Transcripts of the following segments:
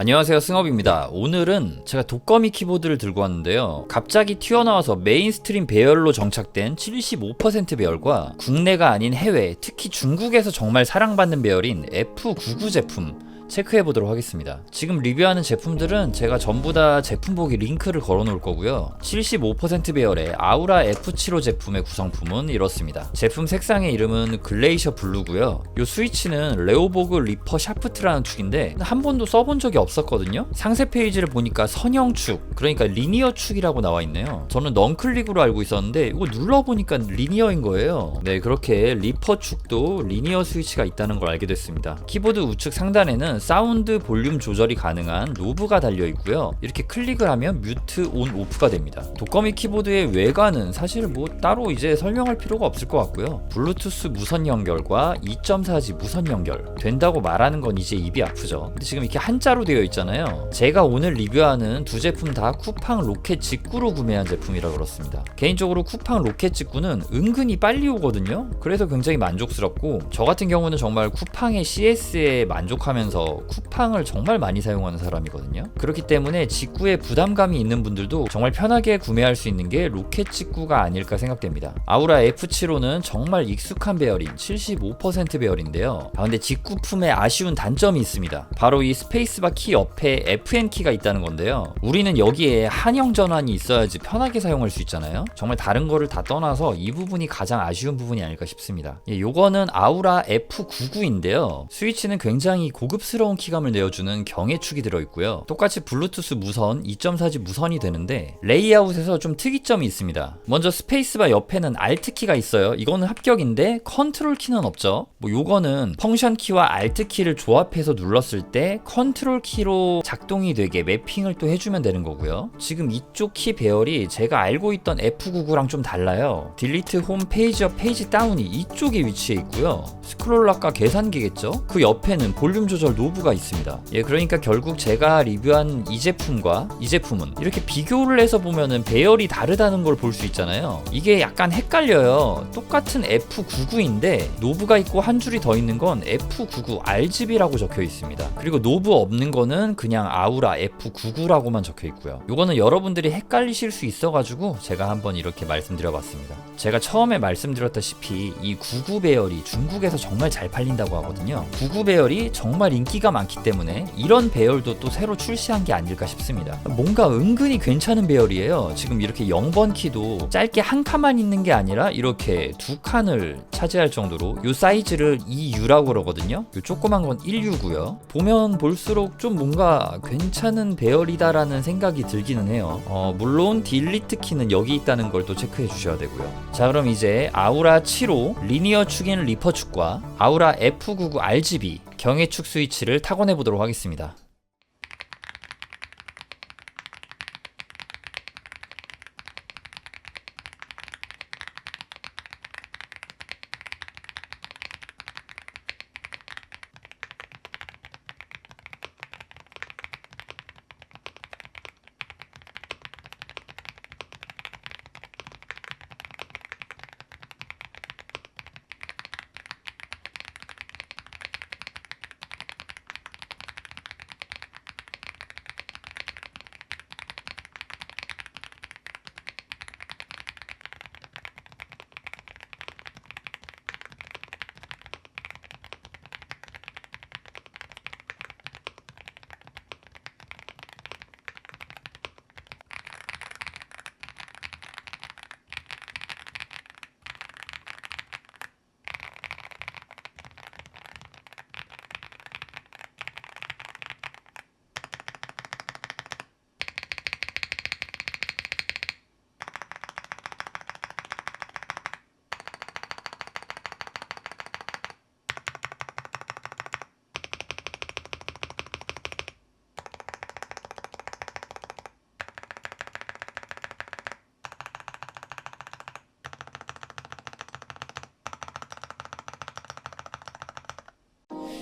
안녕하세요, 승업입니다. 오늘은 제가 독거미 키보드를 들고 왔는데요. 갑자기 튀어나와서 메인스트림 배열로 정착된 75% 배열과 국내가 아닌 해외, 특히 중국에서 정말 사랑받는 배열인 F99 제품 체크해보도록 하겠습니다. 지금 리뷰하는 제품들은 제가 전부 다 제품 보기 링크를 걸어 놓을 거고요. 75% 배열의 아우라 F75 제품의 구성품은 이렇습니다. 제품 색상의 이름은 글레이셔 블루고요. 이 스위치는 레오보그 리퍼 샤프트라는 축인데 한 번도 써본 적이 없었거든요. 상세 페이지를 보니까 선형축, 그러니까 리니어 축이라고 나와 있네요. 저는 넌클릭으로 알고 있었는데 이거 눌러보니까 리니어인 거예요. 네, 그렇게 리퍼 축도 리니어 스위치가 있다는 걸 알게 됐습니다. 키보드 우측 상단에는 사운드 볼륨 조절이 가능한 노브가 달려 있고요. 이렇게 클릭을 하면 뮤트, 온, 오프가 됩니다. 독거미 키보드의 외관은 사실 뭐 따로 이제 설명할 필요가 없을 것 같고요. 블루투스 무선 연결과 2.4G 무선 연결 된다고 말하는 건 이제 입이 아프죠. 근데 지금 이렇게 한자로 되어 있잖아요. 제가 오늘 리뷰하는 두 제품 다 쿠팡 로켓 직구로 구매한 제품이라 그렇습니다. 개인적으로 쿠팡 로켓 직구는 은근히 빨리 오거든요. 그래서 굉장히 만족스럽고, 저 같은 경우는 정말 쿠팡의 CS에 만족하면서 쿠팡을 정말 많이 사용하는 사람이거든요. 그렇기 때문에 직구에 부담감이 있는 분들도 정말 편하게 구매할 수 있는 게 로켓 직구가 아닐까 생각됩니다. 아우라 F75는 정말 익숙한 배열인 75% 배열인데요. 근데 직구품에 아쉬운 단점이 있습니다. 바로 이 스페이스바 키 옆에 FN 키가 있다는 건데요. 우리는 여기에 한영 전환이 있어야지 편하게 사용할 수 있잖아요. 정말 다른 거를 다 떠나서 이 부분이 가장 아쉬운 부분이 아닐까 싶습니다. 요거는 아우라 F99인데요. 스위치는 굉장히 고급스러운 키감을 내어주는 경해축이 들어있고요. 똑같이 블루투스 무선, 2.4G 무선이 되는데 레이아웃에서 좀 특이점이 있습니다. 먼저 스페이스바 옆에는 Alt 키가 있어요. 이거는 합격인데 컨트롤 키는 없죠. 요거는 펑션 키와 Alt 키를 조합해서 눌렀을 때 컨트롤 키로 작동이 되게 매핑을 또 해주면 되는 거고요. 지금 이쪽 키 배열이 제가 알고 있던 F99랑 좀 달라요. 딜리트 홈 페이지업 페이지 다운이 이쪽에 위치해 있고요. 스크롤 아까 계산기겠죠? 그 옆에는 볼륨 조절 노브가 있습니다. 그러니까 결국 제가 리뷰한 이 제품과 이 제품은 이렇게 비교를 해서 보면은 배열이 다르다는 걸 볼 수 있잖아요. 이게 약간 헷갈려요. 똑같은 F99인데 노브가 있고 한 줄이 더 있는 건 F99 RGB라고 적혀 있습니다. 그리고 노브 없는 거는 그냥 아우라 F99라고만 적혀 있고요. 이거는 여러분들이 헷갈리실 수 있어가지고 제가 한번 이렇게 말씀드려봤습니다. 제가 처음에 말씀드렸다시피 이 99 배열이 중국에서 정말 잘 팔린다고 하거든요. 99 배열이 정말 인기가 많기 때문에 이런 배열도 또 새로 출시한 게 아닐까 싶습니다. 뭔가 은근히 괜찮은 배열이에요. 지금 이렇게 0번 키도 짧게 한 칸만 있는 게 아니라 이렇게 두 칸을 차지할 정도로 이 사이즈를 2U라고 그러거든요. 이 조그만 건 1U고요. 보면 볼수록 좀 뭔가 괜찮은 배열이다라는 생각이 들기는 해요. 물론 딜리트 키는 여기 있다는 걸 또 체크해 주셔야 되고요. 자, 그럼 이제 아우라 75 리니어 축인 리퍼 축과 아우라 F99 RGB 경해축 스위치를 타건해 보도록 하겠습니다.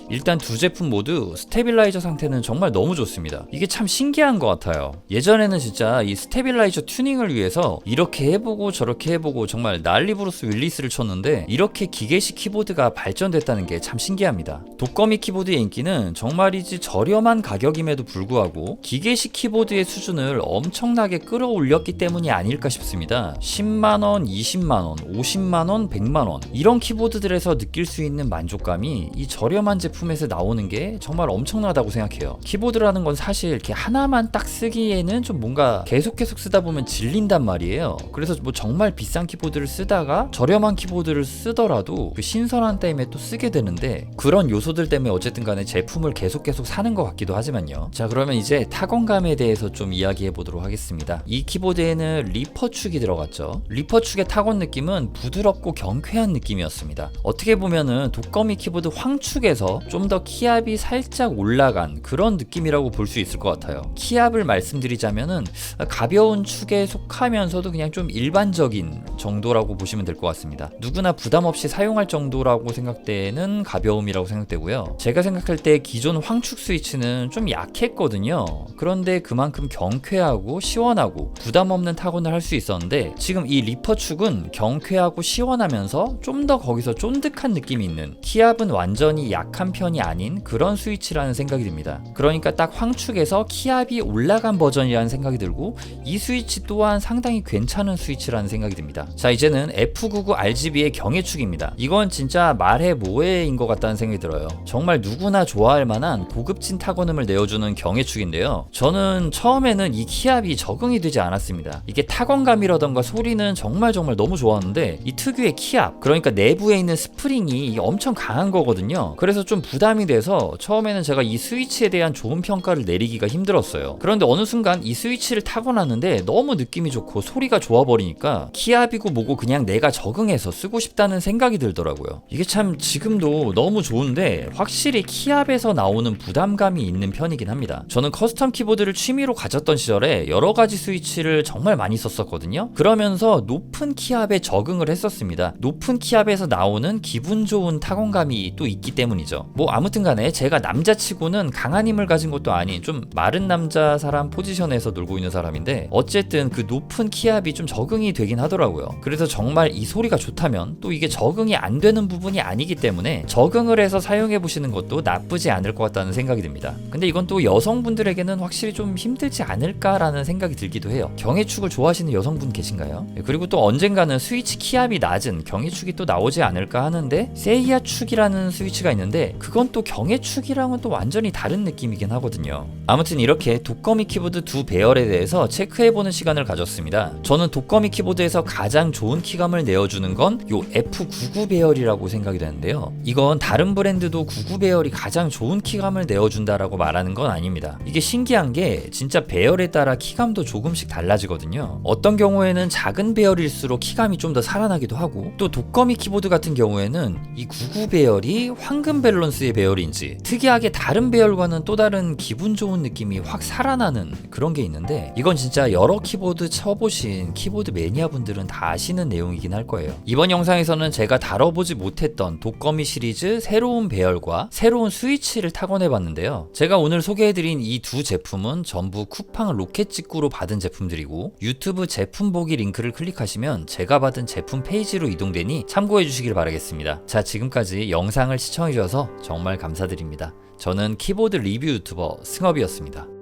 일단 두 제품 모두 스테빌라이저 상태는 정말 너무 좋습니다. 이게 참 신기한 것 같아요. 예전에는 진짜 이 스테빌라이저 튜닝을 위해서 이렇게 해보고 저렇게 해보고 정말 난리 브루스 윌리스를 쳤는데 이렇게 기계식 키보드가 발전됐다는 게 참 신기합니다. 독거미 키보드의 인기는 정말이지 저렴한 가격임에도 불구하고 기계식 키보드의 수준을 엄청나게 끌어올렸기 때문이 아닐까 싶습니다. 10만원, 20만원, 50만원, 100만원 이런 키보드들에서 느낄 수 있는 만족감이 이 저렴한 제품에서 나오는 게 정말 엄청나다고 생각해요. 키보드라는 건 사실 이렇게 하나만 딱 쓰기에는 좀 뭔가 계속 쓰다 보면 질린단 말이에요. 그래서 뭐 정말 비싼 키보드를 쓰다가 저렴한 키보드를 쓰더라도 그 신선한 때문에 또 쓰게 되는데 그런 요소들 때문에 어쨌든 간에 제품을 계속 사는 것 같기도 하지만요. 자, 그러면 이제 타건감에 대해서 좀 이야기해 보도록 하겠습니다. 이 키보드에는 리퍼축이 들어갔죠. 리퍼축의 타건 느낌은 부드럽고 경쾌한 느낌이었습니다. 어떻게 보면은 독거미 키보드 황축에서 좀 더 키압이 살짝 올라간 그런 느낌이라고 볼 수 있을 것 같아요. 키압을 말씀드리자면은 가벼운 축에 속하면서도 그냥 좀 일반적인 정도라고 보시면 될 것 같습니다. 누구나 부담 없이 사용할 정도라고 생각되는 가벼움이라고 생각되고요. 제가 생각할 때 기존 황축 스위치는 좀 약했거든요. 그런데 그만큼 경쾌하고 시원하고 부담 없는 타건을 할 수 있었는데 지금 이 리퍼축은 경쾌하고 시원하면서 좀 더 거기서 쫀득한 느낌이 있는, 키압은 완전히 약한 편이 아닌 그런 스위치라는 생각이 듭니다. 그러니까 딱 황축에서 키압이 올라간 버전이라는 생각이 들고 이 스위치 또한 상당히 괜찮은 스위치라는 생각이 듭니다. 자, 이제는 F99 RGB의 경해축입니다. 이건 진짜 말해 뭐해인 것 같다는 생각이 들어요. 정말 누구나 좋아할 만한 고급진 타건음을 내어주는 경해축인데요. 저는 처음에는 이 키압이 적응이 되지 않았습니다. 이게 타건감이라던가 소리는 정말 너무 좋았는데 이 특유의 키압, 그러니까 내부에 있는 스프링이 엄청 강한 거거든요. 그래서 좀 부담이 돼서 처음에는 제가 이 스위치에 대한 좋은 평가를 내리기가 힘들었어요. 그런데 어느 순간 이 스위치를 타고 났는데 너무 느낌이 좋고 소리가 좋아버리니까 키압이고 뭐고 그냥 내가 적응해서 쓰고 싶다는 생각이 들더라고요. 이게 참 지금도 너무 좋은데 확실히 키압에서 나오는 부담감이 있는 편이긴 합니다. 저는 커스텀 키보드를 취미로 가졌던 시절에 여러 가지 스위치를 정말 많이 썼었거든요. 그러면서 높은 키압에 적응을 했었습니다. 높은 키압에서 나오는 기분 좋은 타건감이 또 있기 때문이죠. 뭐 아무튼 간에 제가 남자치고는 강한 힘을 가진 것도 아닌 좀 마른 남자 사람 포지션에서 놀고 있는 사람인데 어쨌든 그 높은 키압이 좀 적응이 되긴 하더라고요. 그래서 정말 이 소리가 좋다면 또 이게 적응이 안 되는 부분이 아니기 때문에 적응을 해서 사용해 보시는 것도 나쁘지 않을 것 같다는 생각이 듭니다. 근데 이건 또 여성분들에게는 확실히 좀 힘들지 않을까라는 생각이 들기도 해요. 경해축을 좋아하시는 여성분 계신가요? 그리고 또 언젠가는 스위치 키압이 낮은 경해축이 또 나오지 않을까 하는데 세이아 축이라는 스위치가 있는데 그건 또 경해축이랑은 또 완전히 다른 느낌이긴 하거든요. 아무튼 이렇게 독거미 키보드 두 배열에 대해서 체크해보는 시간을 가졌습니다. 저는 독거미 키보드에서 가장 좋은 키감을 내어주는 건 요 F99 배열이라고 생각이 되는데요. 이건 다른 브랜드도 99 배열이 가장 좋은 키감을 내어준다라고 말하는 건 아닙니다. 이게 신기한 게 진짜 배열에 따라 키감도 조금씩 달라지거든요. 어떤 경우에는 작은 배열일수록 키감이 좀 더 살아나기도 하고 또 독거미 키보드 같은 경우에는 이 99 배열이 황금 밸런스의 배열인지 특이하게 다른 배열과는 또 다른 기분 좋은 느낌이 확 살아나는 그런 게 있는데 이건 진짜 여러 키보드 쳐보신 키보드 매니아분들은 다 아시는 내용이긴 할 거예요. 이번 영상에서는 제가 다뤄보지 못했던 독거미 시리즈 새로운 배열과 새로운 스위치를 타건해봤는데요. 제가 오늘 소개해드린 이 두 제품은 전부 쿠팡 로켓 직구로 받은 제품들이고 유튜브 제품 보기 링크를 클릭하시면 제가 받은 제품 페이지로 이동되니 참고해주시길 바라겠습니다. 자, 지금까지 영상을 시청해주셔서 정말 감사드립니다. 저는 키보드 리뷰 유튜버 승업이었습니다.